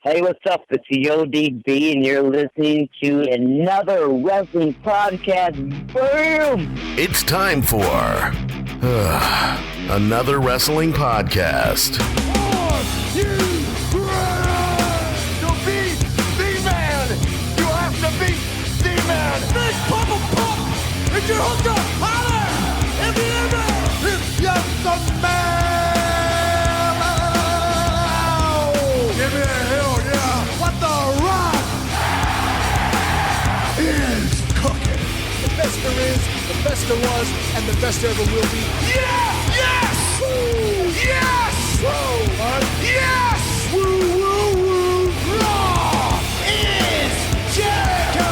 Hey, what's up? It's the ODB, and you're listening to another wrestling podcast. Boom! It's time for another wrestling podcast. Are you ready to beat the man? You have to beat the man. Big pump, if you're hooked up, holler! If you ever, if you're the man. Give me a hell yeah. What the rock is cooking. The best there is, the best there was, and the best there ever will be. Yeah! Yes! Woo! Yes! Woo! What? Yes! Woo, woo, woo! Raw is Jericho!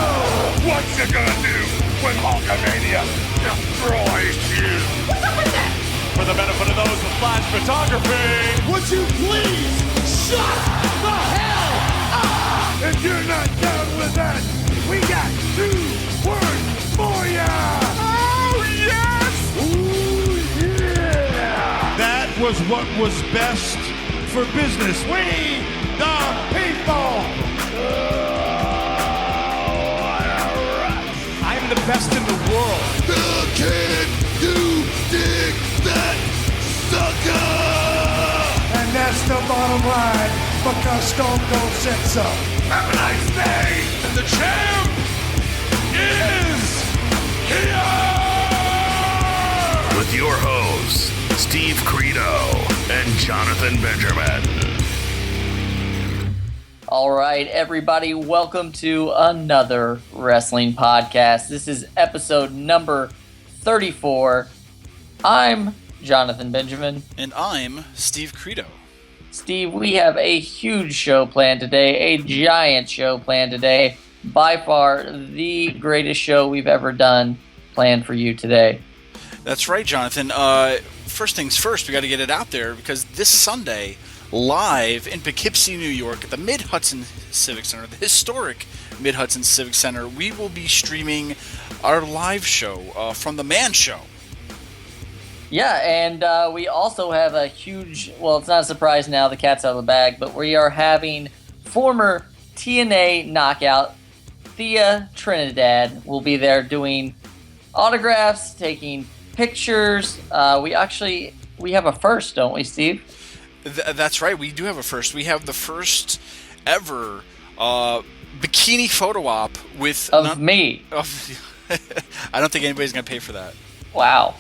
What's it gonna do when Hulkamania destroys you? What's up with that? For the benefit of those with flash photography, would you please shut the hell up? If you're not down with that, we got 2 words for ya! Oh, yes! Ooh, yeah! That was what was best for business. We, the people! I'm the best in the world. Can you dig that sucker? And that's the bottom line, because Stone Cold said so. Have a nice day! And the champ is here! With your hosts, Steve Credo and Jonathan Benjamin. All right, everybody, welcome to another wrestling podcast. This is episode number 34. I'm Jonathan Benjamin. And I'm Steve Credo. Steve, we have a huge show planned today, a giant show planned today. By far, the greatest show we've ever done planned for you today. That's right, Jonathan. First things first, we got to get it out there because this Sunday, live in Poughkeepsie, New York, at the Mid-Hudson Civic Center, the historic Mid-Hudson Civic Center, we will be streaming our live show from the Man Show. Yeah, and we also have a huge, well, it's not a surprise now, the cat's out of the bag, but we are having former TNA knockout Thea Trinidad will be there doing autographs, taking pictures. We have a first, don't we, Steve? That's right, we do have a first. We have the first ever bikini photo op with... me. I don't think anybody's going to pay for that. Wow.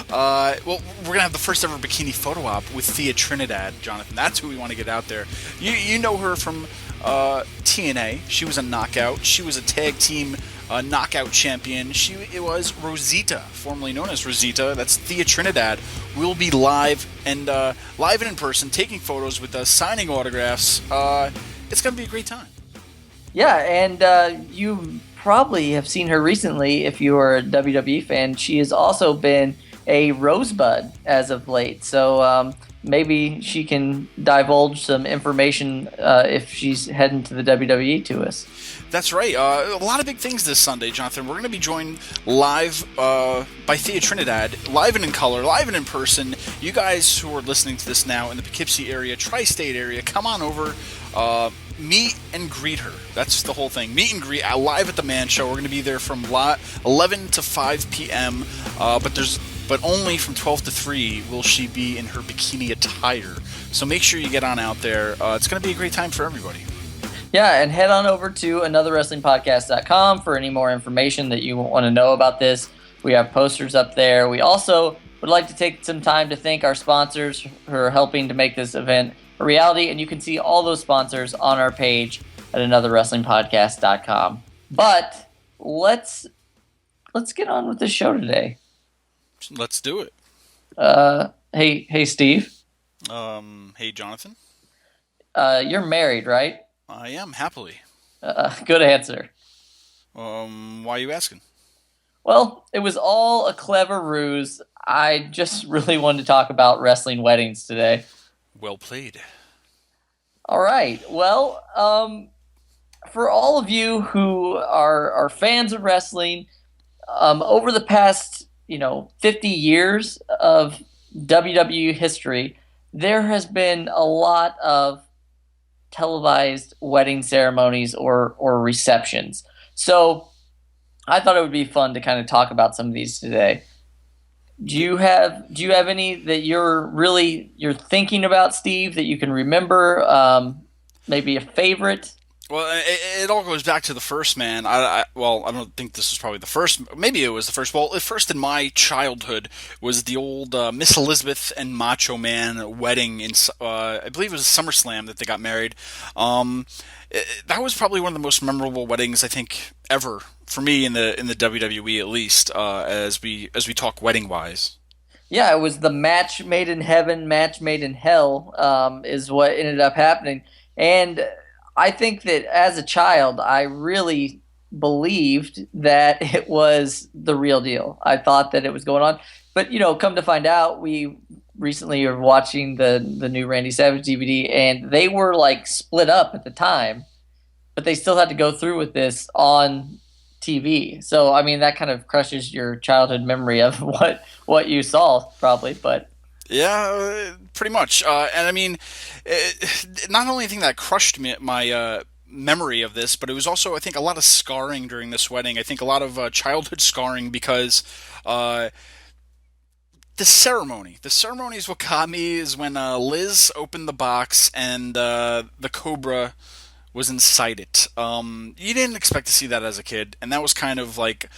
Well, we're going to have the first ever bikini photo op with Thea Trinidad, Jonathan. That's who we want to get out there. You know her from TNA. She was a knockout. She was a tag team knockout champion. It was Rosita, formerly known as Rosita. That's Thea Trinidad. We'll be live and in person, taking photos with us, signing autographs. It's going to be a great time. Yeah, and you probably have seen her recently if you are a WWE fan. She has also been a Rosebud as of late, so maybe she can divulge some information if she's heading to the WWE to us. That's right. A lot of big things this Sunday, Jonathan. We're going to be joined live by Thea Trinidad, live and in color, live and in person. You guys who are listening to this now in the Poughkeepsie area, tri-state area, come on over. Meet and greet her. That's the whole thing. Meet and greet live at the Man Show. We're going to be there from 11 to 5 p.m. But only from 12 to 3 will she be in her bikini attire. So make sure you get on out there. It's going to be a great time for everybody. Yeah, and head on over to anotherwrestlingpodcast.com for any more information that you want to know about this. We have posters up there. We also would like to take some time to thank our sponsors who are helping to make this event a reality, and you can see all those sponsors on our page at anotherwrestlingpodcast.com. But let's get on with the show today. Let's do it. Hey, Steve. Hey, Jonathan. You're married, right? I am, happily. Good answer. Why are you asking? Well, it was all a clever ruse. I just really wanted to talk about wrestling weddings today. Well played. All right. Well, for all of you who are fans of wrestling, over the past 50 years of WWE history, there has been a lot of televised wedding ceremonies or receptions. So I thought it would be fun to kind of talk about some of these today. Do you have any that you're thinking about, Steve, that you can remember? Maybe a favorite? Well, it all goes back to the first, man. Well, I don't think this was probably the first. Maybe it was the first. Well, the first in my childhood was the old Miss Elizabeth and Macho Man wedding in, I believe it was SummerSlam that they got married. That was probably one of the most memorable weddings I think ever for me in the WWE, at least, as we talk wedding wise. Yeah, it was the match made in heaven, match made in hell, is what ended up happening. And I think that as a child, I really believed that it was the real deal. I thought that it was going on. But, come to find out, we recently are watching the new Randy Savage DVD, and they were, split up at the time. But they still had to go through with this on TV. So, I mean, that kind of crushes your childhood memory of what you saw, probably, but... Yeah, pretty much. And I mean, not only thing that crushed my memory of this, but it was also, I think, a lot of scarring during this wedding. I think a lot of childhood scarring because the ceremony is what got me, is when Liz opened the box and the Cobra was inside it. You didn't expect to see that as a kid, and that was kind of like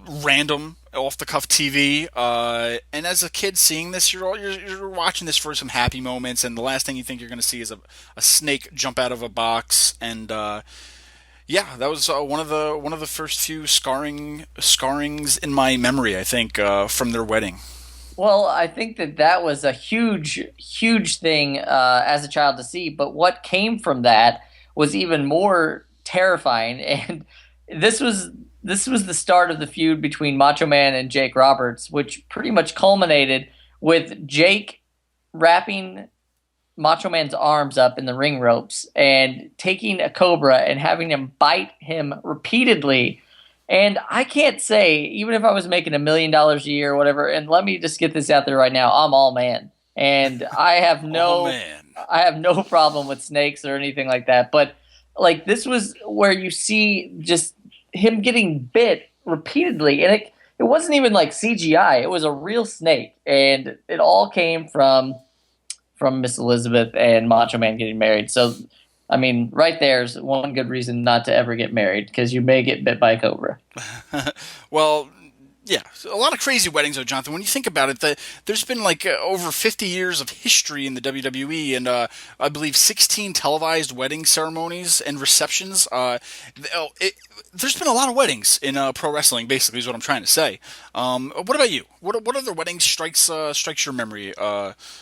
random, off the cuff TV, and as a kid seeing this, you're watching this for some happy moments, and the last thing you think you're going to see is a snake jump out of a box, and yeah, that was one of the first few scarrings in my memory, I think, from their wedding. Well, I think that was a huge thing as a child to see, but what came from that was even more terrifying, and this was the start of the feud between Macho Man and Jake Roberts, which pretty much culminated with Jake wrapping Macho Man's arms up in the ring ropes and taking a cobra and having him bite him repeatedly. And I can't say, even if I was making $1 million a year or whatever, and let me just get this out there right now, I'm all man. And I have no problem with snakes or anything like that. But this was where you see just him getting bit repeatedly, and it wasn't even like CGI. It was a real snake, and it all came from Miss Elizabeth and Macho Man getting married. So, I mean, right there's one good reason not to ever get married, because you may get bit by a cobra. Well, yeah, a lot of crazy weddings, though, Jonathan. When you think about it, there's been over 50 years of history in the WWE, and I believe 16 televised wedding ceremonies and receptions. There's been a lot of weddings in pro wrestling, basically, is what I'm trying to say. What about you? What other weddings strikes your memory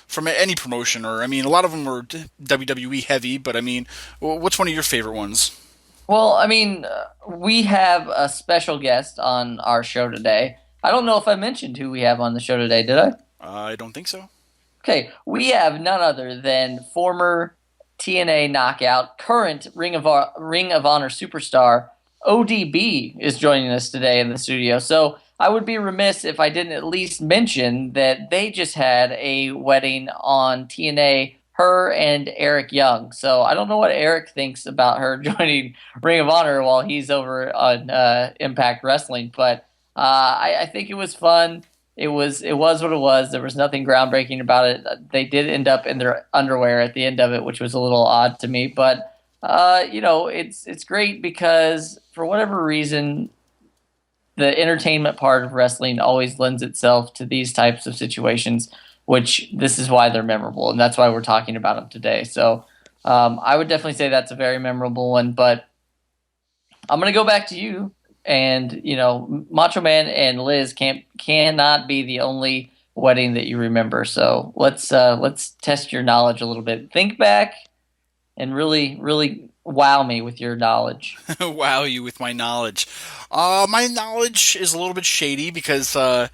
from any promotion? Or, I mean, a lot of them were WWE heavy, but I mean, what's one of your favorite ones? Well, I mean, we have a special guest on our show today. I don't know if I mentioned who we have on the show today, did I? I don't think so. Okay, we have none other than former TNA Knockout, current Ring of Honor superstar, ODB is joining us today in the studio. So I would be remiss if I didn't at least mention that they just had a wedding on TNA, her and Eric Young. So I don't know what Eric thinks about her joining Ring of Honor while he's over on Impact Wrestling, but I think it was fun. It was what it was. There was nothing groundbreaking about it. They did end up in their underwear at the end of it, which was a little odd to me, but it's great because for whatever reason, the entertainment part of wrestling always lends itself to these types of situations, which this is why they're memorable, and that's why we're talking about them today. So I would definitely say that's a very memorable one, but I'm going to go back to you. And, Macho Man and Liz cannot be the only wedding that you remember. So let's test your knowledge a little bit. Think back and really, really wow me with your knowledge. Wow you with my knowledge. My knowledge is a little bit shady because I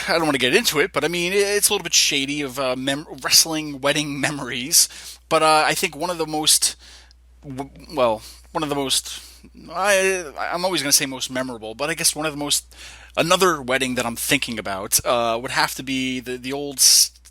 don't want to get into it, but I mean, it's a little bit shady of wrestling wedding memories. But I think one of the most, I'm always going to say most memorable, but I guess another wedding that I'm thinking about would have to be the old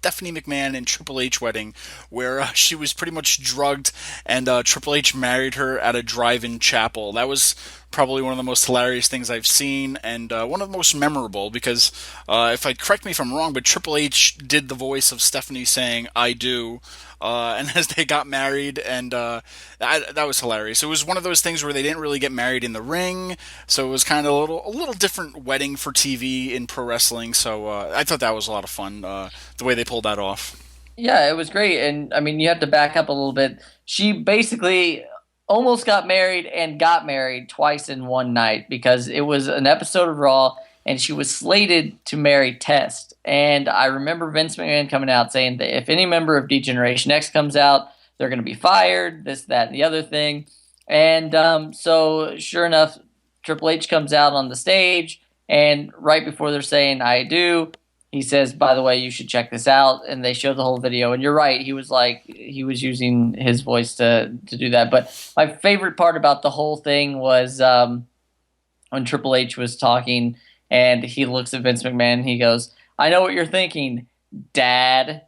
Stephanie McMahon and Triple H wedding, where she was pretty much drugged, and Triple H married her at a drive-in chapel. That was probably one of the most hilarious things I've seen, and one of the most memorable, because correct me if I'm wrong, but Triple H did the voice of Stephanie saying "I do," and as they got married, and that was hilarious. It was one of those things where they didn't really get married in the ring, so it was kind of a little different wedding for TV in pro wrestling. So I thought that was a lot of fun, the way they pulled that off. Yeah, it was great. And I mean, you have to back up a little bit. She basically almost got married twice in one night, because it was an episode of Raw and she was slated to marry Test. And I remember Vince McMahon coming out saying that if any member of D-Generation X comes out, they're going to be fired, this, that, and the other thing. And so sure enough, Triple H comes out on the stage, and right before they're saying "I do," he says, "By the way, you should check this out." And they show the whole video. And you're right, he was using his voice to do that. But my favorite part about the whole thing was when Triple H was talking, and he looks at Vince McMahon and he goes, "I know what you're thinking, Dad."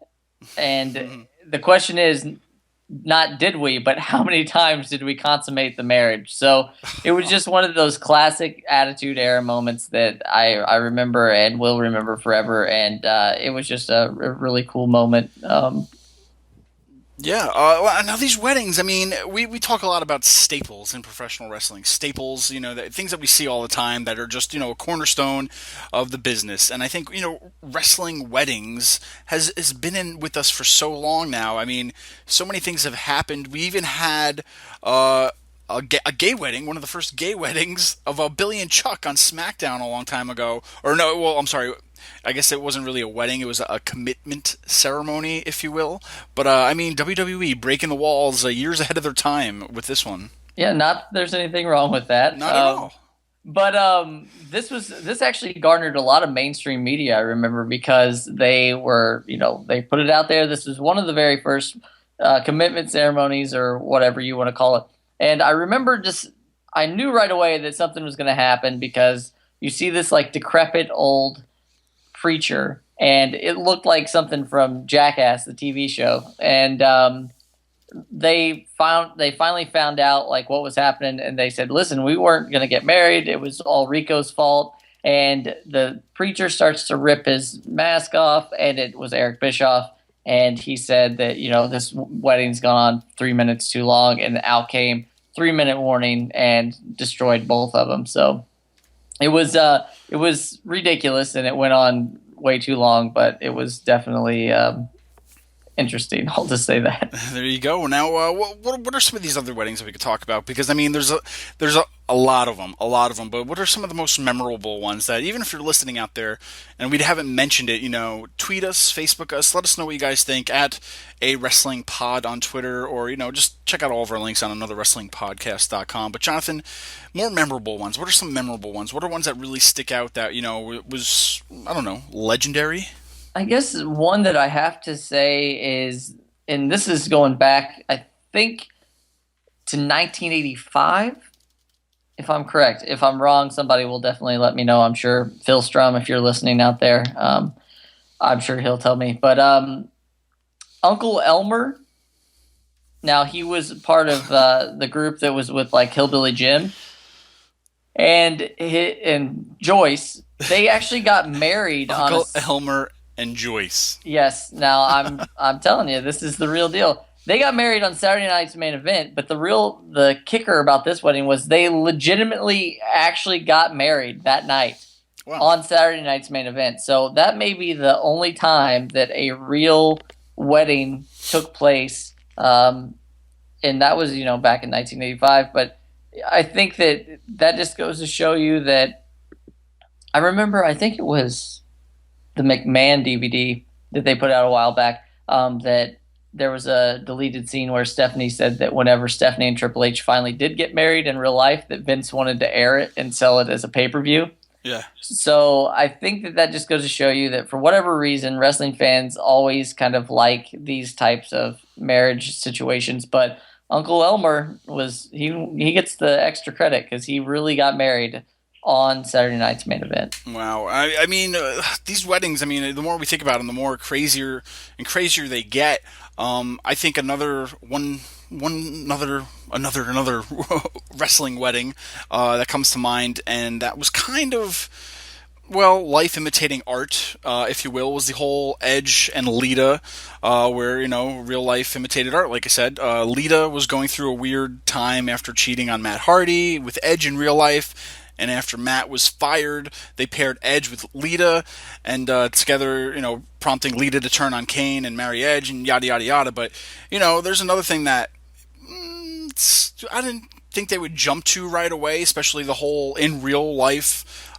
And the question is not did we, but how many times did we consummate the marriage? So it was just one of those classic Attitude Era moments that I remember and will remember forever. And it was just a really cool moment. Yeah, now these weddings, I mean, we talk a lot about staples in professional wrestling. Staples, things that we see all the time that are just, a cornerstone of the business. And I think, wrestling weddings has been with us for so long now. I mean, so many things have happened. We even had a gay wedding, one of the first gay weddings of Billy and Chuck on SmackDown a long time ago. Or no, well, I'm sorry. I guess it wasn't really a wedding. It was a commitment ceremony, if you will. But, I mean, WWE breaking the walls years ahead of their time with this one. Yeah, not that there's anything wrong with that. Not at all. But this actually garnered a lot of mainstream media, I remember, because they were, they put it out there. This was one of the very first commitment ceremonies, or whatever you want to call it. And I remember I knew right away that something was going to happen, because you see this like decrepit old preacher, and it looked like something from Jackass, the TV show. And they finally found out like what was happening, and they said, "Listen, we weren't going to get married. It was all Rico's fault." And the preacher starts to rip his mask off, and it was Eric Bischoff. And he said that, this wedding's gone on 3 minutes too long, and out came 3-minute warning and destroyed both of them. So it was ridiculous, and it went on way too long, but it was definitely interesting. I'll just say that. There you go. Now, what are some of these other weddings that we could talk about? Because I mean, there's a lot of them. But what are some of the most memorable ones that, even if you're listening out there and we haven't mentioned it, tweet us, Facebook us, let us know what you guys think at A Wrestling Pod on Twitter, or just check out all of our links on anotherwrestlingpodcast.com. But Jonathan, more memorable ones. What are some memorable ones? What are ones that really stick out that was, I don't know, legendary? I guess one that I have to say is, and this is going back, I think, to 1985, if I'm correct. If I'm wrong, somebody will definitely let me know. I'm sure Phil Strum, if you're listening out there, I'm sure he'll tell me. But Uncle Elmer, now he was part of the group that was with like Hillbilly Jim and Joyce. They actually got married Uncle Elmer and Joyce. Yes. Now I'm telling you, this is the real deal. They got married on Saturday Night's Main Event, but the kicker about this wedding was they legitimately actually got married that night. Wow. On Saturday Night's Main Event. So that may be the only time that a real wedding took place, and that was back in 1985. But I think that just goes to show you that I remember. I think it was the McMahon DVD that they put out a while back, that there was a deleted scene where Stephanie said that whenever Stephanie and Triple H finally did get married in real life, that Vince wanted to air it and sell it as a pay-per-view. Yeah. So I think that just goes to show you that for whatever reason, wrestling fans always kind of like these types of marriage situations. But Uncle Elmer he gets the extra credit because he really got married on Saturday night's main event. Wow. I mean, these weddings, I mean, the more we think about them, the more crazier and crazier they get. I think another wrestling wedding that comes to mind, and that was kind of, well, life imitating art, if you will, was the whole Edge and Lita, where, real life imitated art, like I said. Lita was going through a weird time after cheating on Matt Hardy with Edge in real life. And after Matt was fired, they paired Edge with Lita, and together, prompting Lita to turn on Kane and marry Edge, and yada, yada, yada. But, there's another thing that I didn't think they would jump to right away, especially the whole in real life,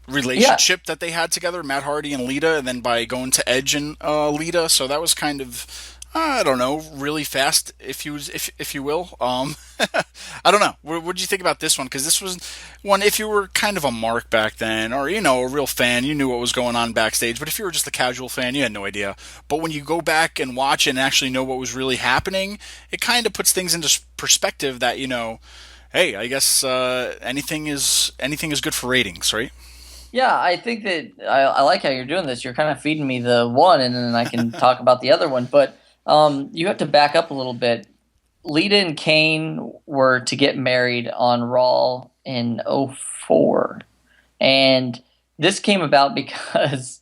relationship that they had together, Matt Hardy and Lita, and then by going to Edge and Lita. So that was kind of, I don't know, really fast, if you will. I don't know. What did you think about this one? Because this was one, if you were kind of a mark back then, or, a real fan, you knew what was going on backstage. But if you were just a casual fan, you had no idea. But when you go back and watch and actually know what was really happening, it kind of puts things into perspective that, hey, I guess anything is good for ratings, right? Yeah, I think that I like how you're doing this. You're kind of feeding me the one, and then I can talk about the other one. But you have to back up a little bit. Lita and Kane were to get married on Raw in 2004. And this came about because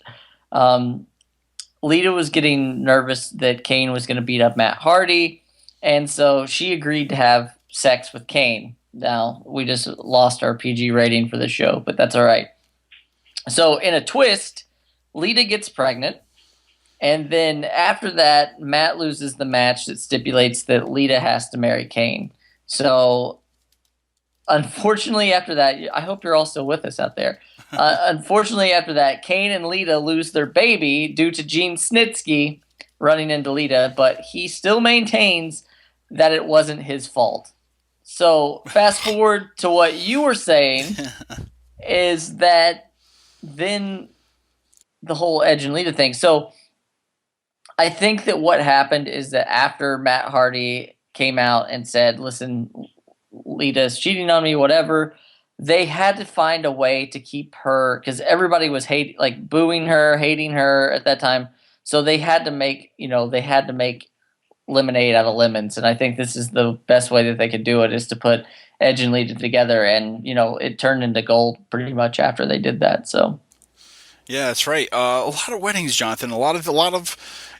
Lita was getting nervous that Kane was going to beat up Matt Hardy. And so she agreed to have sex with Kane. Now, we just lost our PG rating for the show, but that's all right. So in a twist, Lita gets pregnant. And then after that, Matt loses the match that stipulates that Lita has to marry Kane. So, unfortunately, after that, I hope you're all still with us out there. Unfortunately, after that, Kane and Lita lose their baby due to Gene Snitsky running into Lita, but he still maintains that it wasn't his fault. So, fast forward to what you were saying is that then the whole Edge and Lita thing. So, I think that what happened is that after Matt Hardy came out and said, listen, Lita's cheating on me, whatever, they had to find a way to keep her, because everybody was booing her, hating her at that time. So they had to make lemonade out of lemons. And I think this is the best way that they could do it, is to put Edge and Lita together. And, it turned into gold pretty much after they did that. So. Yeah, that's right. A lot of weddings, Jonathan. A lot of.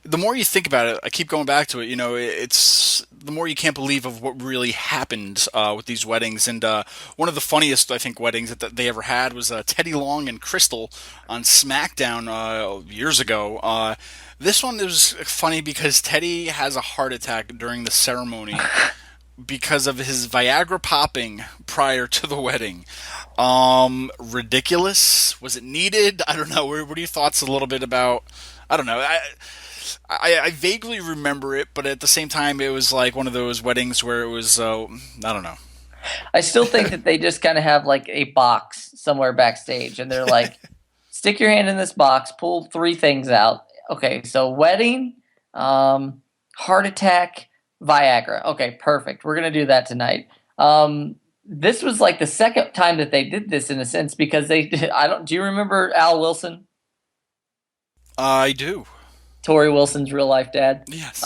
The more you think about it, I keep going back to it. It's the more you can't believe of what really happened with these weddings. And one of the funniest, I think, weddings that they ever had was Teddy Long and Crystal on SmackDown years ago. This one was funny because Teddy has a heart attack during the ceremony because of his Viagra popping prior to the wedding. Ridiculous? Was it needed? I don't know. What are your thoughts a little bit about? I don't know. I vaguely remember it, but at the same time, it was like one of those weddings where it was, I don't know. I still think that they just kind of have like a box somewhere backstage, and they're like, stick your hand in this box, pull 3 things out. Okay, so wedding, heart attack, Viagra. Okay, perfect. We're going to do that tonight. This was like the second time that they did this, in a sense, because they did, do you remember Al Wilson? I do. Tori Wilson's real life dad. Yes.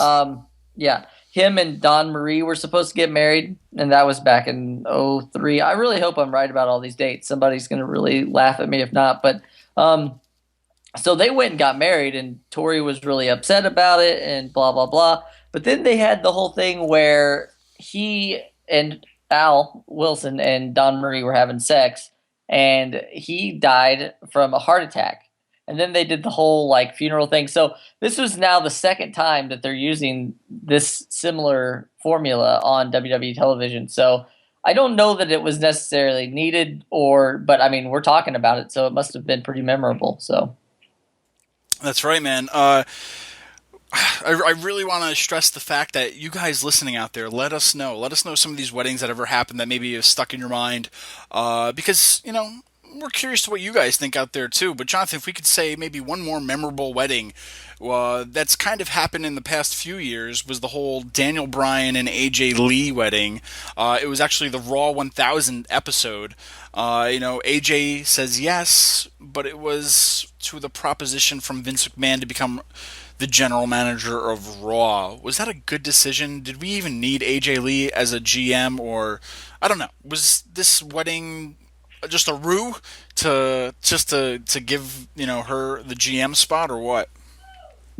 Yeah. Him and Dawn Marie were supposed to get married, and that was back in 2003. I really hope I'm right about all these dates. Somebody's going to really laugh at me if not. But so they went and got married, and Tori was really upset about it and blah, blah, blah. But then they had the whole thing where he and Al Wilson and Dawn Marie were having sex, and he died from a heart attack. And then they did the whole funeral thing. So this was now the second time that they're using this similar formula on WWE television. So I don't know that it was necessarily needed, but I mean, we're talking about it, so it must have been pretty memorable. So that's right, man. I really want to stress the fact that you guys listening out there, let us know some of these weddings that ever happened that maybe have stuck in your mind, because we're curious to what you guys think out there too. But Jonathan, if we could say maybe one more memorable wedding that's kind of happened in the past few years was the whole Daniel Bryan and AJ Lee wedding. It was actually the Raw 1000 episode. AJ says yes, but it was to the proposition from Vince McMahon to become the general manager of Raw. Was that a good decision? Did we even need AJ Lee as a GM, or I don't know? Was this wedding just a ruse to give her the GM spot, or what?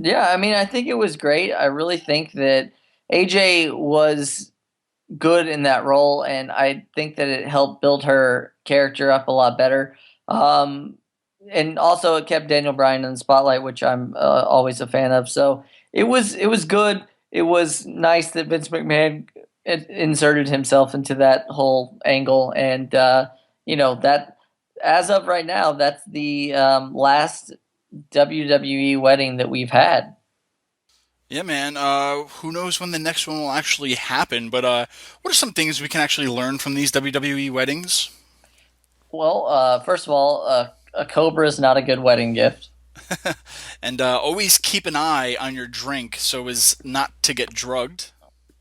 Yeah, I mean, I think it was great. I really think that AJ was good in that role, and I think that it helped build her character up a lot better. And also, it kept Daniel Bryan in the spotlight, which I'm always a fan of. So it was good. It was nice that Vince McMahon inserted himself into that whole angle, and that as of right now, that's the last WWE wedding that we've had. Yeah, man. Who knows when the next one will actually happen? But what are some things we can actually learn from these WWE weddings? Well, first of all, a cobra is not a good wedding gift. And always keep an eye on your drink so as not to get drugged.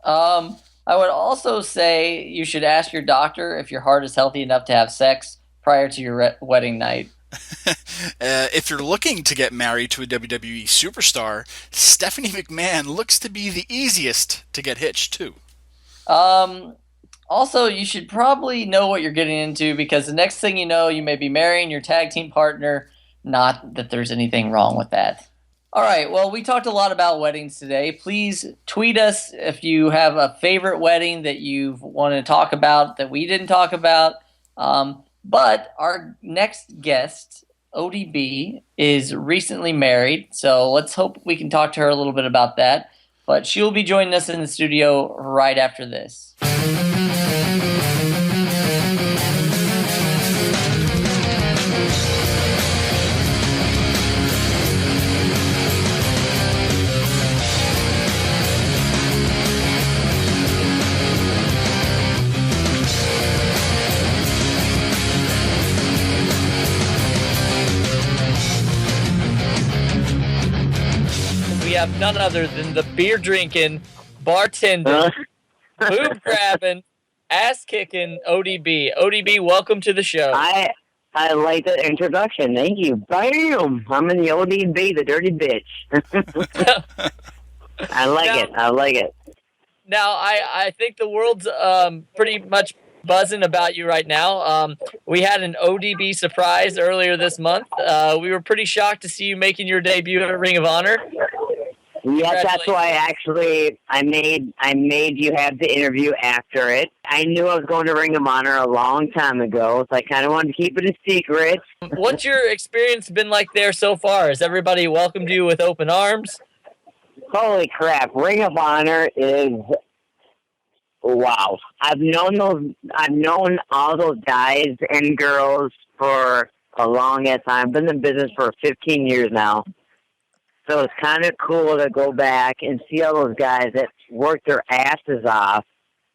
I would also say you should ask your doctor if your heart is healthy enough to have sex prior to your wedding night. If you're looking to get married to a WWE superstar, Stephanie McMahon looks to be the easiest to get hitched to. Also, you should probably know what you're getting into, because the next thing you know, you may be marrying your tag team partner. Not that there's anything wrong with that. All right, well, we talked a lot about weddings today. Please tweet us if you have a favorite wedding that you want to talk about that we didn't talk about. But our next guest, ODB, is recently married, so let's hope we can talk to her a little bit about that. But she'll be joining us in the studio right after this. We have none other than the beer drinking, bartender, boob grabbing, ass kicking ODB. ODB, welcome to the show. I like the introduction. Thank you. Bam! I'm in the ODB, the dirty bitch. I like it. Now, I think the world's pretty much buzzing about you right now. We had an ODB surprise earlier this month. We were pretty shocked to see you making your debut at Ring of Honor. Yes, that's why I made you have the interview after it. I knew I was going to Ring of Honor a long time ago, so I kind of wanted to keep it a secret. What's your experience been like there so far? Has everybody welcomed you with open arms? Holy crap! Ring of Honor is wow. I've known all those guys and girls for a long time. I've been in business for 15 years now. So it's kind of cool to go back and see all those guys that work their asses off.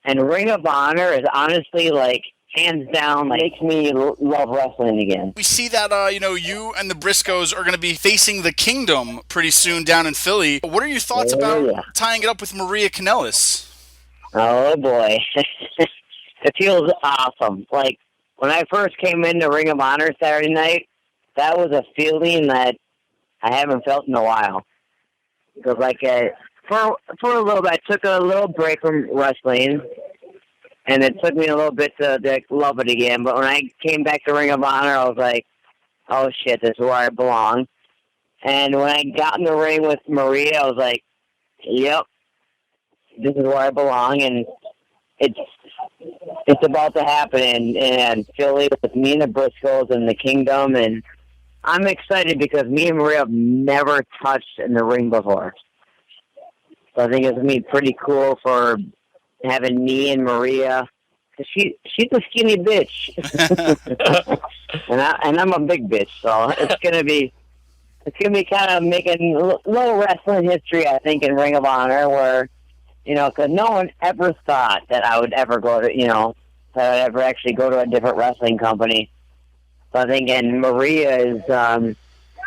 And Ring of Honor is honestly, hands down, makes me love wrestling again. We see that, you and the Briscoes are going to be facing the Kingdom pretty soon down in Philly. What are your thoughts about tying it up with Maria Kanellis? Oh, boy. It feels awesome. When I first came into Ring of Honor Saturday night, that was a feeling that I haven't felt in a while. Because, for a little bit, I took a little break from wrestling, and it took me a little bit to love it again. But when I came back to Ring of Honor, I was like, oh, shit, this is where I belong. And when I got in the ring with Maria, I was like, yep, this is where I belong. And it's about to happen in Philly with me and the Briscoes and the Kingdom, and I'm excited because me and Maria have never touched in the ring before. So I think it's going to be pretty cool for having me and Maria. She's a skinny bitch. and I'm a big bitch. So it's going to be kind of making a little wrestling history, I think, in Ring of Honor where, because no one ever thought that I would ever go to, that I would ever actually go to a different wrestling company. So I think, and Maria is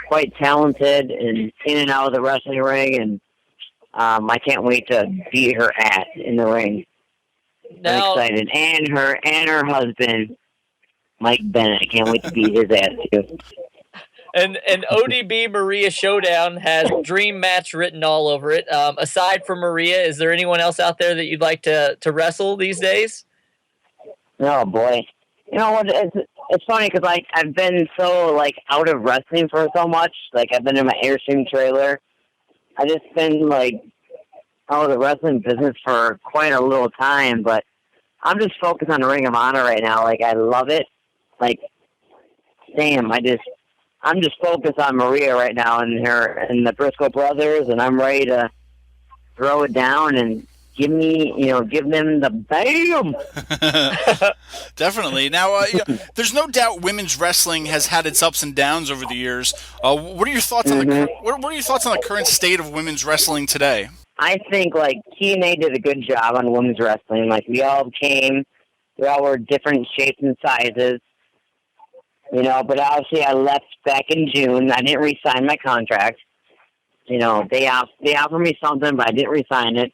quite talented and in and out of the wrestling ring, and I can't wait to beat her ass in the ring. Now, I'm excited. And her husband, Mike Bennett. I can't wait to beat his ass too. and ODB Maria Showdown has dream match written all over it. Aside from Maria, is there anyone else out there that you'd like to wrestle these days? Oh boy, you know what? It's funny because like I've been so like out of wrestling for so much. Like I've been in my Airstream trailer. I just been like out of the wrestling business for quite a little time, but I'm just focused on the Ring of Honor right now. Like I love it. Like, damn, I'm just focused on Maria right now and her and the Briscoe brothers, and I'm ready to throw it down and give them the bam. Definitely. Now, there's no doubt women's wrestling has had its ups and downs over the years. What are your thoughts on what are your thoughts on the current state of women's wrestling today? I think like TNA did a good job on women's wrestling. Like we all were different shapes and sizes. But obviously I left back in June. I didn't re-sign my contract. They offered me something, but I didn't re-sign it.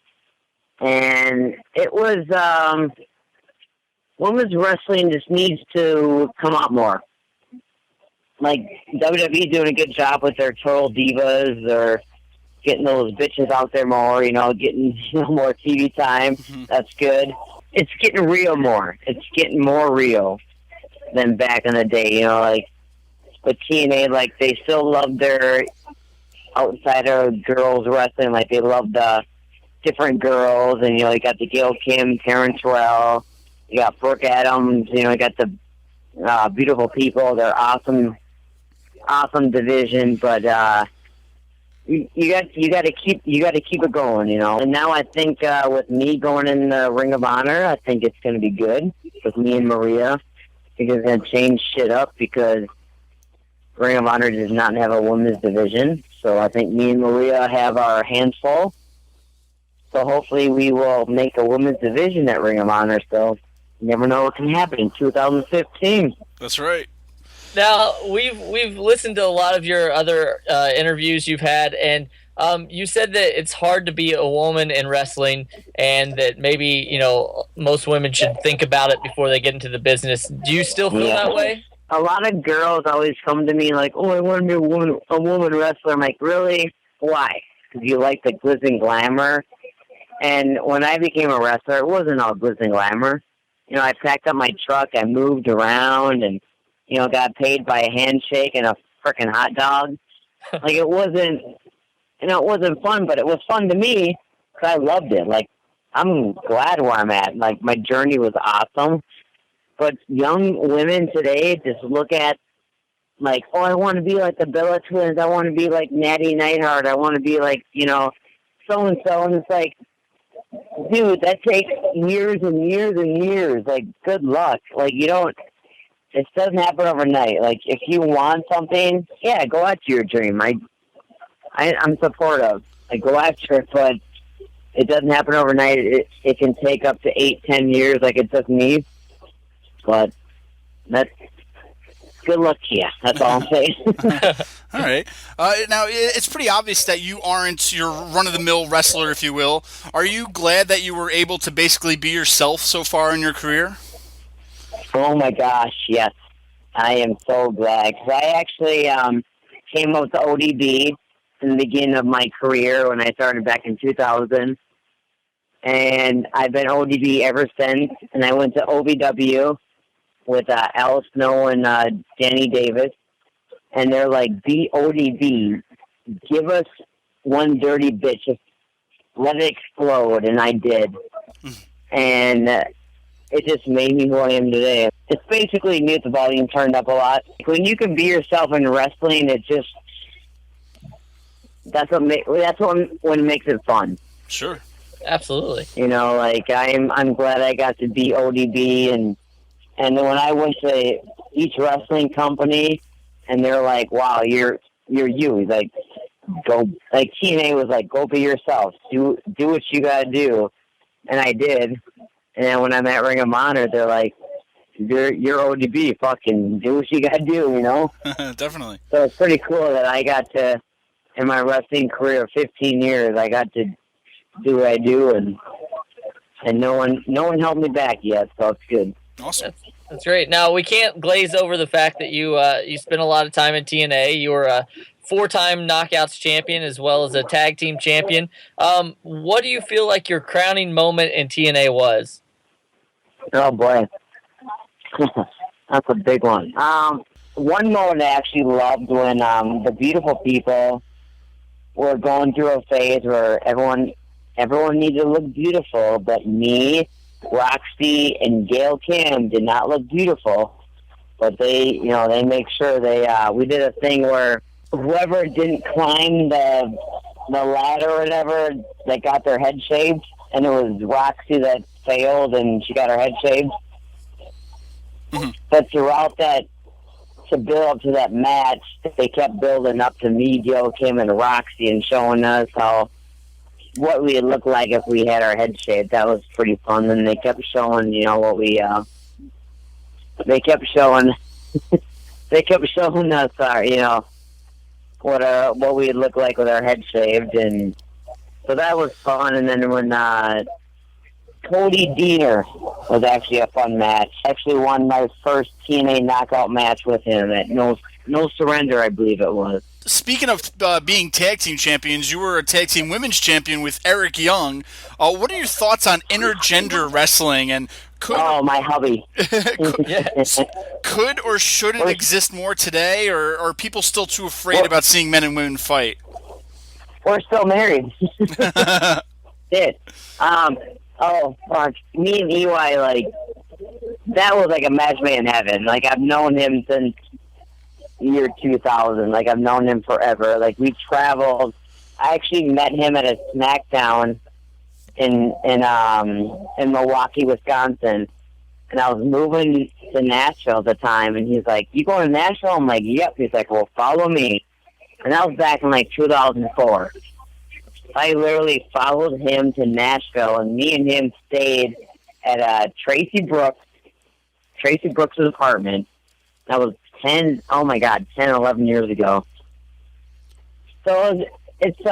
And it was, women's wrestling just needs to come out more. Like, WWE doing a good job with their Total Divas or getting those bitches out there more, getting more TV time. Mm-hmm. That's good. It's getting real more. It's getting more real than back in the day, like, but TNA, like, they still love their outsider girls wrestling. Like, they love the different girls, and you got the Gail Kim, Karen Terrell, you got Brooke Adams, you got the Beautiful People. They're awesome division, but you got to keep it going, And now I think with me going in the Ring of Honor, I think it's going to be good with me and Maria. I think it's going to change shit up because Ring of Honor does not have a women's division, so I think me and Maria have our hands full. So hopefully we will make a women's division at Ring of Honor. So you never know what can happen in 2015. That's right. Now we've listened to a lot of your other interviews you've had, and you said that it's hard to be a woman in wrestling, and that maybe most women should think about it before they get into the business. Do you still feel that way? A lot of girls always come to me like, "Oh, I want to be a woman wrestler." I'm like, "Really? Why? Because you like the glitz and glamour." And when I became a wrestler, it wasn't all glitz and glamour. I packed up my truck, I moved around, and got paid by a handshake and a frickin' hot dog. Like, it wasn't, it wasn't fun, but it was fun to me because I loved it. Like, I'm glad where I'm at. Like, my journey was awesome. But young women today just look at, like, oh, I want to be like the Bella Twins. I want to be like Natty Neidhart. I want to be like, so-and-so. And it's like, dude, that takes years and years and years. Like, good luck. Like, it doesn't happen overnight. Like, if you want something, yeah, go after your dream. I'm supportive. Like, go after it, but it doesn't happen overnight. It can take up to 8-10 years like it took me. But that's good luck to you. That's all I'm saying. All right. Now, it's pretty obvious that you aren't your run-of-the-mill wrestler, if you will. Are you glad that you were able to basically be yourself so far in your career? Oh, my gosh, yes. I am so glad. Because I actually came up with ODB in the beginning of my career when I started back in 2000. And I've been ODB ever since. And I went to OVW with Al Snow and Danny Davis. And they're like, be ODB. Give us one dirty bitch. Just let it explode. And I did. And it just made me who I am today. It's basically me with the volume turned up a lot. When you can be yourself in wrestling, it just... That's what makes it fun. Sure. Absolutely. Like, I'm glad I got to be ODB, and then when I went to each wrestling company, and they're like, "Wow, you're you." Like, go. Like TNA was like, "Go be yourself. Do what you gotta do," and I did. And then when I'm at Ring of Honor, they're like, you're ODB. Fucking do what you gotta do, you know. Definitely. So it's pretty cool that I got to, in my wrestling career of 15 years, I got to do what I do, and no one held me back yet. So it's good. Awesome. That's great. Now, we can't glaze over the fact that you spent a lot of time in TNA. You were a 4-time Knockouts champion as well as a tag team champion. What do you feel like your crowning moment in TNA was? Oh, boy. That's a big one. One moment I actually loved when the beautiful people were going through a phase where everyone needed to look beautiful, but me, Roxy, and Gail Kim did not look beautiful. But they make sure we did a thing where whoever didn't climb the ladder or whatever, they got their head shaved, and it was Roxy that failed, and she got her head shaved. Mm-hmm. But throughout that, to build up to that match, they kept building up to me, Gail Kim, and Roxy, and showing us what we would look like if we had our head shaved. That was pretty fun. And they kept showing, what we, they kept showing us our, what we'd look like with our head shaved. And so that was fun. And then when, Cody Diener was actually a fun match. Actually won my first TNA knockout match with him at No Surrender, I believe it was. Speaking of being tag team champions, you were a tag team women's champion with Eric Young. What are your thoughts on intergender wrestling? And my hubby. Could or should it exist more today, or are people still too afraid about seeing men and women fight? We're still married. Shit. Oh, fuck. Me and EY, that was like a match made in heaven. I've known him since year 2000. I've known him forever. We traveled. I actually met him at a SmackDown in Milwaukee, Wisconsin. And I was moving to Nashville at the time. And he's like, "You going to Nashville?" I'm like, "Yep." He's like, "Well, follow me." And that was back in 2004. I literally followed him to Nashville, and me and him stayed at Tracy Brooks' apartment. That was 10, 11 years ago. So it's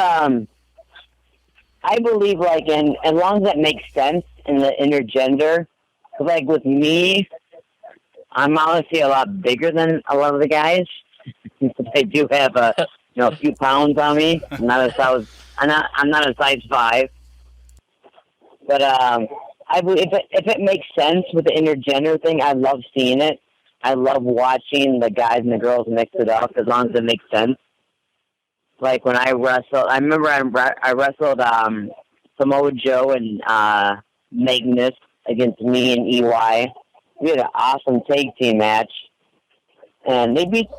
I believe, as long as that makes sense in the intergender, because, with me, I'm honestly a lot bigger than a lot of the guys. I do have a few pounds on me. I'm not a size 5, but I believe if it makes sense with the intergender thing, I love seeing it. I love watching the guys and the girls mix it up as long as it makes sense. When I wrestled, I remember I wrestled Samoa Joe and Magnus against me and EY. We had an awesome tag team match, and they beat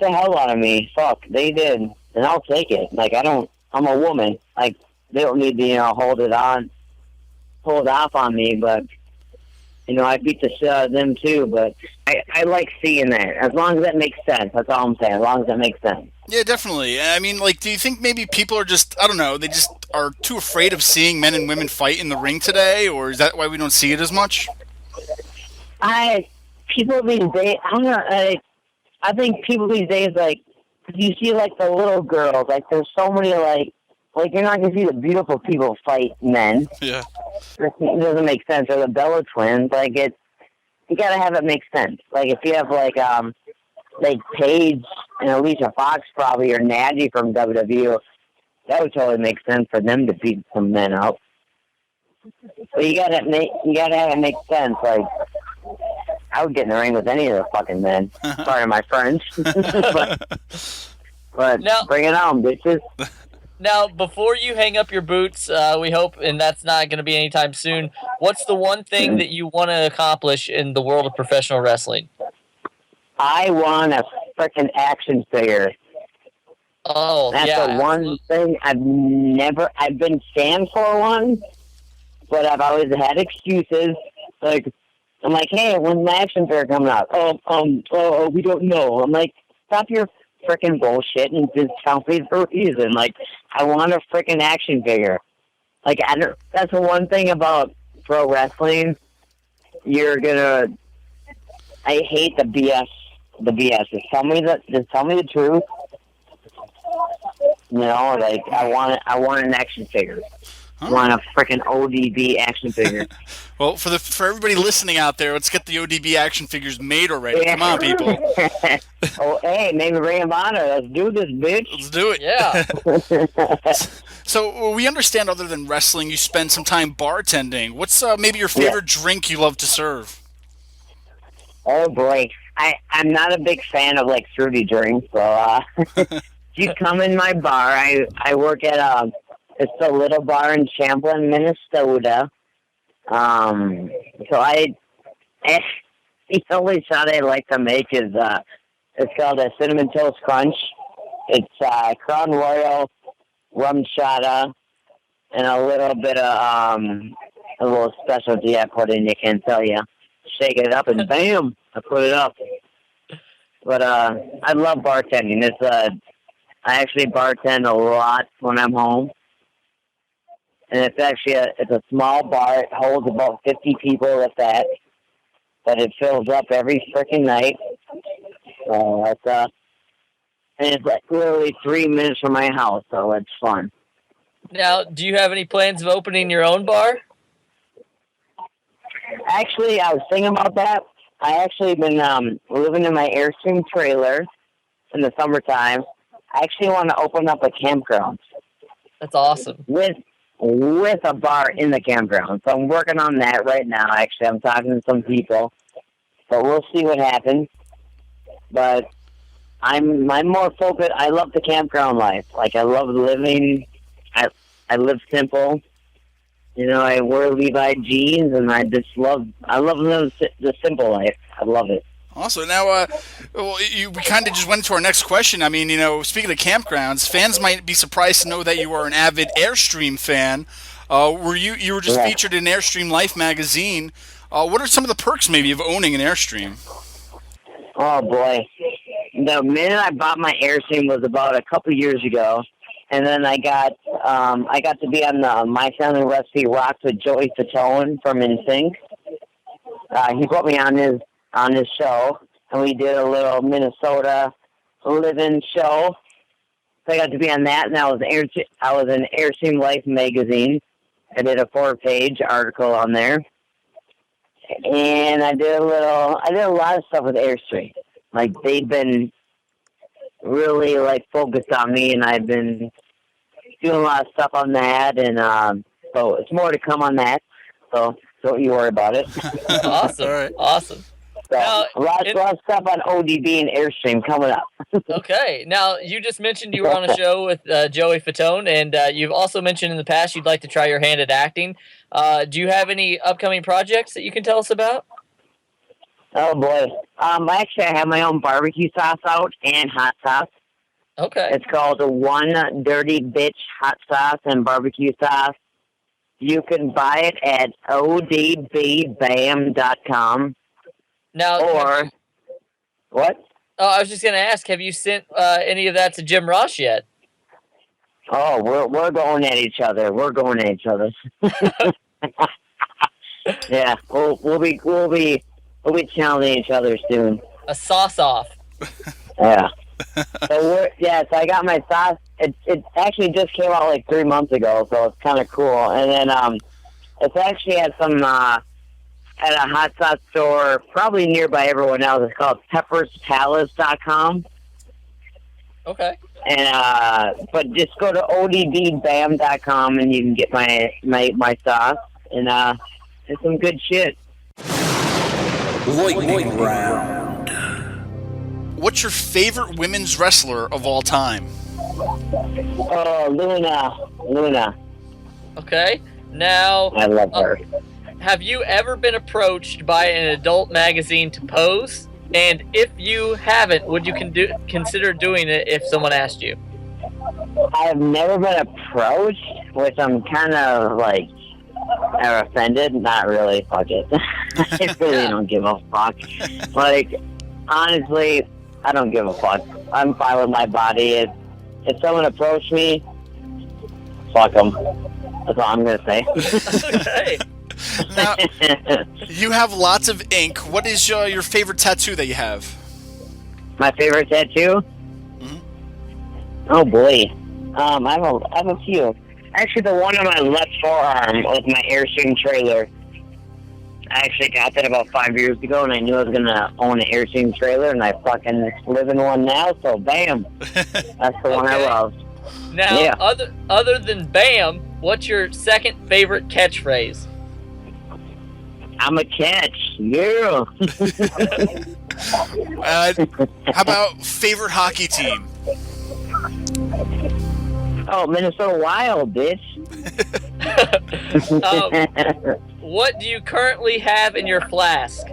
the hell out of me. Fuck, they did, and I'll take it. I'm a woman. They don't need to, hold off on me, but, I beat the shit out of them too, but I like seeing that. As long as that makes sense. That's all I'm saying. As long as that makes sense. Yeah, definitely. I mean, do you think maybe people are just, I don't know, they just are too afraid of seeing men and women fight in the ring today, or is that why we don't see it as much? People these days, I don't know, I think people these days, you see, the little girls, there's so many, you're not going to see the beautiful people fight men. Yeah. It doesn't make sense. Or the Bella twins, you got to have it make sense. If you have, Paige and Alicia Fox probably, or Natty from WWE, that would totally make sense for them to beat some men up. But you got to have it make sense. I would get in the ring with any of the fucking men. Sorry, my friends. but now, bring it on, bitches. Now, before you hang up your boots, we hope, and that's not going to be anytime soon, what's the one thing that you want to accomplish in the world of professional wrestling? I want a freaking action figure. Oh, that's the one thing I've been scanned for one, but I've always had excuses. I'm like, hey, when's my action figure coming out? Oh, we don't know. I'm like, stop your freaking bullshit and just tell me the reason. I want a freaking action figure. That's the one thing about pro wrestling. You're gonna I hate the BS. The BS. Just tell me the truth. You know, like I want an action figure. I want a freaking ODB action figure. Well, for everybody listening out there, let's get the ODB action figures made already. Yeah. Come on, people. Oh, hey, maybe Ring of Honor. Let's do this, bitch. Let's do it. Yeah. So we understand, other than wrestling, you spend some time bartending. What's maybe your favorite drink you love to serve? Oh boy, I'm not a big fan of like fruity drinks. So you come in my bar. I work at it's a little bar in Champlin, Minnesota. So the only shot I like to make is it's called a Cinnamon Toast Crunch. It's Crown Royal, rum shada, and a little bit of a little specialty I put in. You can't tell you. Shake it up and bam, I put it up. But I love bartending. I actually bartend a lot when I'm home. And it's actually it's a small bar. It holds about 50 people with that. But it fills up every freaking night. So and it's like literally 3 minutes from my house, so it's fun. Now, do you have any plans of opening your own bar? Actually, I was thinking about that. I actually been living in my Airstream trailer in the summertime. I actually want to open up a campground. That's awesome. With a bar in the campground. So I'm working on that right now. Actually, I'm talking to some people. But we'll see what happens. But I'm more focused. I love the campground life. Like, I love living. I live simple. You know, I wear Levi jeans, and I love living the simple life. I love it. Awesome. Now, we kind of just went to our next question. I mean, you know, speaking of campgrounds, fans might be surprised to know that you are an avid Airstream fan. You were just featured in Airstream Life magazine. What are some of the perks, maybe, of owning an Airstream? Oh boy, the minute I bought my Airstream was about a couple years ago, and then I got to be on the My Family Recipe Rocks with Joey Fatone from NSYNC. He put me on his show, and we did a little Minnesota live-in show. So I got to be on that, and I was in Airstream Life magazine. I did a 4-page article on there, and I did a lot of stuff with Airstream. Like, they've been really like focused on me, and I've been doing a lot of stuff on that, and so it's more to come on that. So don't you worry about it. Awesome. All right. Awesome. So, now, lots of stuff on ODB and Airstream coming up. Okay. Now, you just mentioned you were on a show with Joey Fatone, and you've also mentioned in the past you'd like to try your hand at acting. Do you have any upcoming projects that you can tell us about? Oh, boy. Actually, I have my own barbecue sauce out and hot sauce. Okay. It's called One Dirty Bitch Hot Sauce and Barbecue Sauce. You can buy it at odbbam.com. Now, or what? Oh, I was just going to ask, have you sent any of that to Jim Ross yet? Oh, we're going at each other. We're going at each other. Yeah, we'll be challenging each other soon. A sauce off. Yeah. So I got my sauce. It actually just came out like 3 months ago, so it's kind of cool. And then it's actually at at a hot sauce store, probably nearby everyone else. It's called pepperspalace.com. Okay. And but just go to odbbam.com and you can get my sauce, and it's some good shit. Lightning round. What's your favorite women's wrestler of all time? Oh, Luna. Okay. Now, I love her. Have you ever been approached by an adult magazine to pose? And if you haven't, would you consider doing it if someone asked you? I have never been approached, which I'm kind of like offended. Not really. Fuck it. I really don't give a fuck. Like, honestly, I don't give a fuck. I'm fine with my body. If someone approached me, fuck them. That's all I'm gonna say. Okay. Now, you have lots of ink. What is your favorite tattoo that you have? My favorite tattoo? Mhm. Oh boy, I have a few. Actually, the one on my left forearm was my Airstream trailer. I actually got that about 5 years ago, and I knew I was gonna own an Airstream trailer, and I fucking live in one now. So bam, that's the one I love. Now, Yeah. other than BAM, what's your second favorite catchphrase? I'm a catch, yeah. How about favorite hockey team? Oh, Minnesota Wild, bitch. What do you currently have in your flask?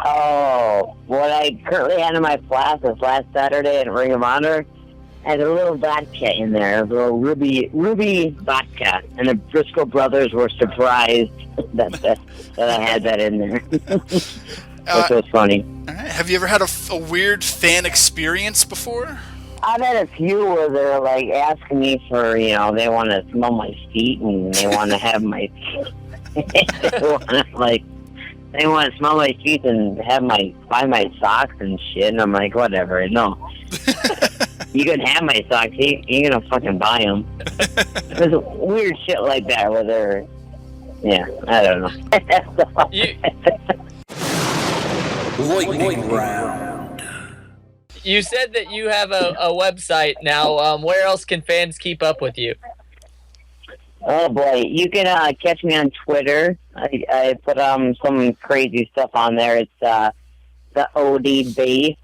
Oh, what I currently had in my flask was last Saturday at Ring of Honor. I had a little vodka in there, a little ruby vodka, and the Briscoe brothers were surprised that I had that in there. Which was funny. All right. Have you ever had a weird fan experience before? I've had a few where they're like asking me for, they want to smell my feet and they want to have my, they want to smell my feet and buy my socks and shit. And I'm like, whatever, no. You can have my socks. You're gonna fucking buy them. There's weird shit like that where they're, I don't know. Lightning round. You said that you have a website now. Where else can fans keep up with you? Oh boy, you can catch me on Twitter. I put some crazy stuff on there. It's the ODB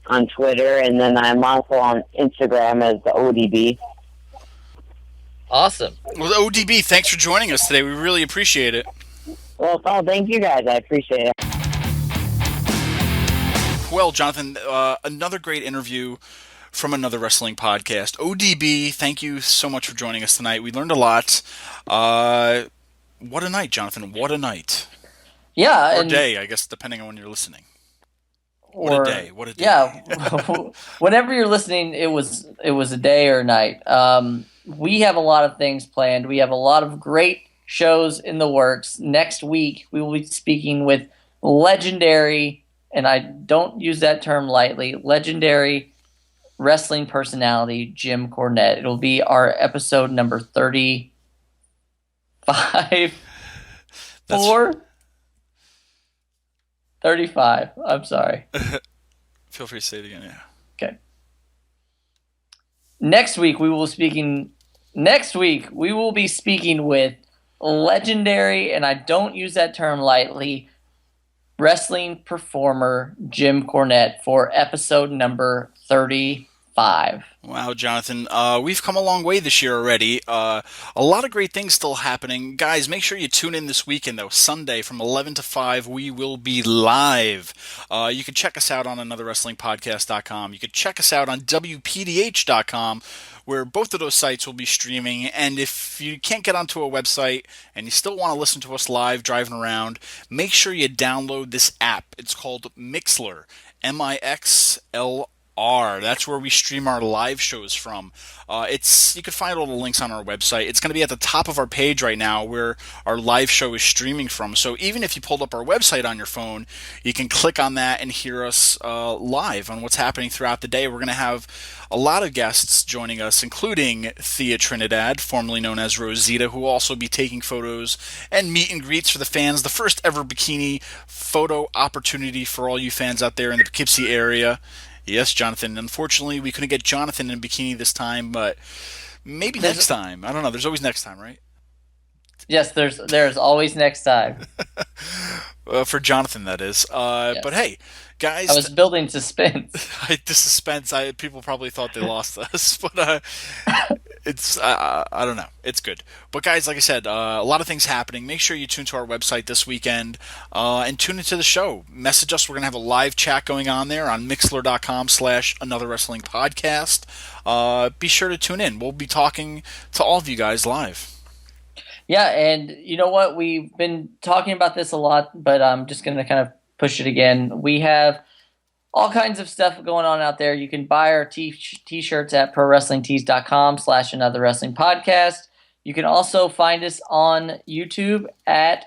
on Twitter, and then I'm also on Instagram as the ODB. Awesome. Well, ODB, thanks for joining us today. We really appreciate it. Well, thank you guys. I appreciate it. Well, Jonathan, another great interview from another wrestling podcast. ODB, thank you so much for joining us tonight. We learned a lot. What a night, Jonathan. What a night. Yeah. Or day, I guess, depending on when you're listening. What a day. What a day. Yeah. Whenever you're listening, it was a day or a night. We have a lot of things planned. We have a lot of great shows in the works. Next week, we will be speaking with legendary, and I don't use that term lightly, legendary wrestling personality Jim Cornette. It'll be our episode number 35. 35. I'm sorry. Feel free to say it again, yeah. Okay. Next week we will be speaking with legendary, and I don't use that term lightly, wrestling performer Jim Cornette for episode number 35. Wow, Jonathan. We've come a long way this year already. A lot of great things still happening. Guys, make sure you tune in this weekend, though. Sunday from 11 to 5, we will be live. You can check us out on anotherwrestlingpodcast.com. You can check us out on WPDH.com, where both of those sites will be streaming. And if you can't get onto a website and you still want to listen to us live driving around, make sure you download this app. It's called Mixlr, Mixlr. That's where we stream our live shows from. You can find all the links on our website. It's going to be at the top of our page right now where our live show is streaming from. So even if you pulled up our website on your phone, you can click on that and hear us live on what's happening throughout the day. We're going to have a lot of guests joining us, including Thea Trinidad, formerly known as Rosita, who will also be taking photos and meet and greets for the fans. The first ever bikini photo opportunity for all you fans out there in the Poughkeepsie area. Yes, Jonathan. Unfortunately, we couldn't get Jonathan in bikini this time, but maybe next time. I don't know. There's always next time, right? Yes, there's always next time. For Jonathan, that is. Yes. But hey, guys, I was building suspense. The suspense. People probably thought they lost us, but it's I don't know. It's good. But guys, like I said, a lot of things happening. Make sure you tune to our website this weekend and tune into the show. Message us. We're gonna have a live chat going on there on Mixlr.com/anotherwrestlingpodcast. Be sure to tune in. We'll be talking to all of you guys live. Yeah, and you know what? We've been talking about this a lot, but I'm just going to kind of push it again. We have all kinds of stuff going on out there. You can buy our t-shirts at prowrestlingtees.com/anotherwrestlingpodcast. You can also find us on YouTube at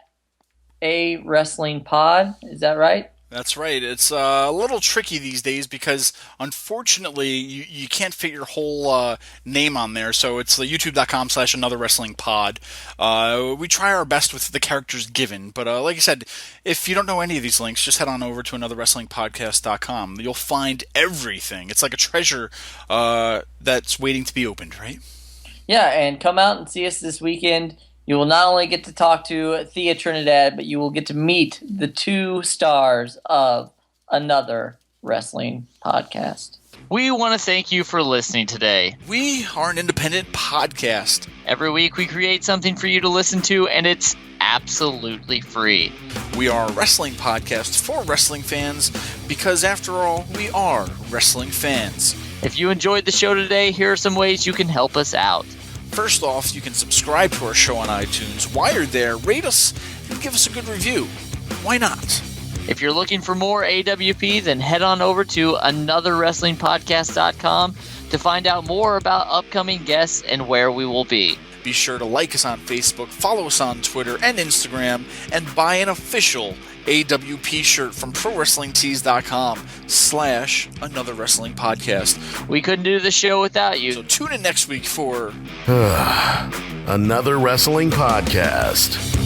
A Wrestling Pod. Is that right? That's right. It's a little tricky these days because, unfortunately, you can't fit your whole name on there. So it's youtube.com/anotherwrestlingpod. We try our best with the characters given. But like I said, if you don't know any of these links, just head on over to anotherwrestlingpodcast.com. You'll find everything. It's like a treasure that's waiting to be opened, right? Yeah, and come out and see us this weekend. You will not only get to talk to Thea Trinidad, but you will get to meet the 2 stars of Another Wrestling Podcast. We want to thank you for listening today. We are an independent podcast. Every week we create something for you to listen to, and it's absolutely free. We are a wrestling podcast for wrestling fans because, after all, we are wrestling fans. If you enjoyed the show today, here are some ways you can help us out. First off, you can subscribe to our show on iTunes. While you're there, rate us and give us a good review. Why not? If you're looking for more AWP, then head on over to anotherwrestlingpodcast.com to find out more about upcoming guests and where we will be. Be sure to like us on Facebook, follow us on Twitter and Instagram, and buy an official AWP shirt from ProWrestlingTees.com/anotherwrestlingpodcast. We couldn't do the show without you. So tune in next week for Another Wrestling Podcast.